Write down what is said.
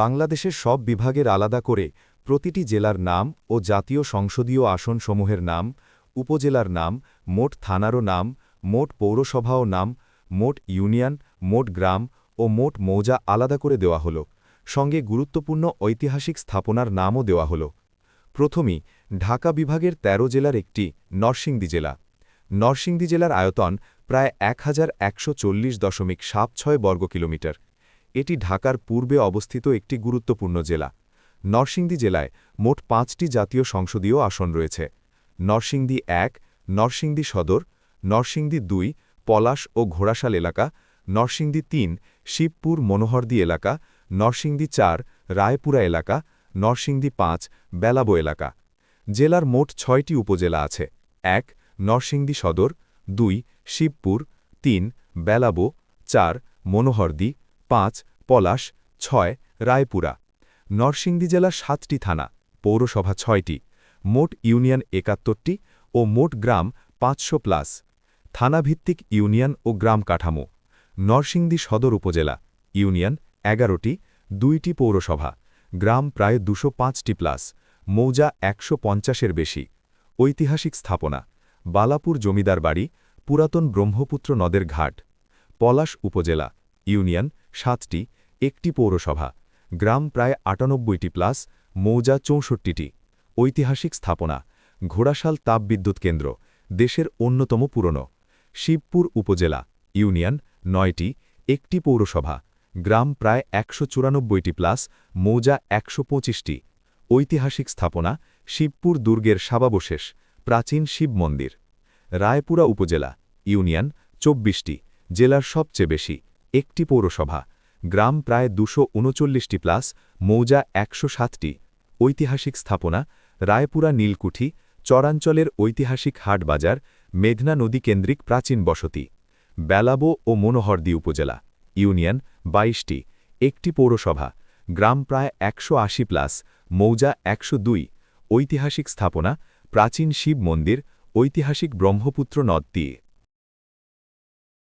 বাংলাদেশের সব বিভাগের আলাদা করে প্রতিটি জেলার নাম ও জাতীয় সংসদীয় আসনসমূহের নাম, উপজেলার নাম, মোট থানারও নাম, মোট পৌরসভাও নাম, মোট ইউনিয়ন, মোট গ্রাম ও মোট মৌজা আলাদা করে দেওয়া হল। সঙ্গে গুরুত্বপূর্ণ ঐতিহাসিক স্থাপনার নামও দেওয়া হল। প্রথমেই ঢাকা বিভাগের ১৩ জেলার একটি নরসিংদী জেলা। নরসিংদী জেলার আয়তন প্রায় ১,১৪০.৭৬ বর্গ কিলোমিটার। এটি ঢাকার পূর্বে অবস্থিত একটি গুরুত্বপূর্ণ জেলা। নরসিংদী জেলায় মোট ৫টি জাতীয় সংসদীয় আসন রয়েছে: নরসিংদী ১, নরসিংদী সদর, নরসিংদী ২, পলাশ ও ঘোড়াশাল এলাকা, নরসিংদী ৩, শিবপুর মনোহরদী এলাকা, নরসিংদী ৪, রায়পুরা এলাকা, নরসিংদী ৫, বেলাবো এলাকা। জেলার মোট ৬টি উপজেলা আছে: ১, নরসিংদী সদর, ২, শিবপুর, ৩, বেলাবো, ৪, মনোহরদী, ৫, পলাশ, ৬, রায়পুরা। নরসিংদী জেলার ৭টি থানা, পৌরসভা ৬টি, মোট ইউনিয়ন ৭১টি ও মোট গ্রাম ৫০০+। থানাভিত্তিক ইউনিয়ন ও গ্রাম কাঠামো: নরসিংদী সদর উপজেলা, ইউনিয়ন ১১টি, ২টি পৌরসভা, গ্রাম প্রায় ২০৫+, মৌজা ১৫০-এর বেশি। ঐতিহাসিক স্থাপনা: বালাপুর জমিদার বাড়ি, পুরাতন ব্রহ্মপুত্র নদের ঘাট। পলাশ উপজেলা, ইউনিয়ন ৭টি, ১টি পৌরসভা, গ্রাম প্রায় ৯৮+, মৌজা ৬৪টি। ঐতিহাসিক স্থাপনা: ঘোড়াশাল তাপবিদ্যুৎ কেন্দ্র, দেশের অন্যতম পুরনো। শিবপুর উপজেলা, ইউনিয়ন ৯টি, ১টি পৌরসভা, গ্রাম প্রায় ১৯৪+, মৌজা ১২৫টি। ঐতিহাসিক স্থাপনা: শিবপুর দুর্গের সমাবশেষ, প্রাচীন শিব মন্দির। রায়পুরা উপজেলা, ইউনিয়ন ২৪টি, জেলার সবচেয়ে বেশি, ১টি পৌরসভা, গ্রাম প্রায় ২৩৯+, মৌজা ১০৭টি। ঐতিহাসিক স্থাপনা: রায়পুরা নীলকুঠি, চরাঞ্চলের ঐতিহাসিক হাট বাজার, মেঘনা নদী কেন্দ্রিক প্রাচীন বসতি। বেলাবো ও মনোহরদী উপজেলা, ইউনিয়ন ২২টি, ১টি পৌরসভা, গ্রাম প্রায় ১৮০+, মৌজা ১০২। ঐতিহাসিক স্থাপনা: প্রাচীন শিব মন্দির, ঐতিহাসিক ব্রহ্মপুত্র নদ দিয়ে।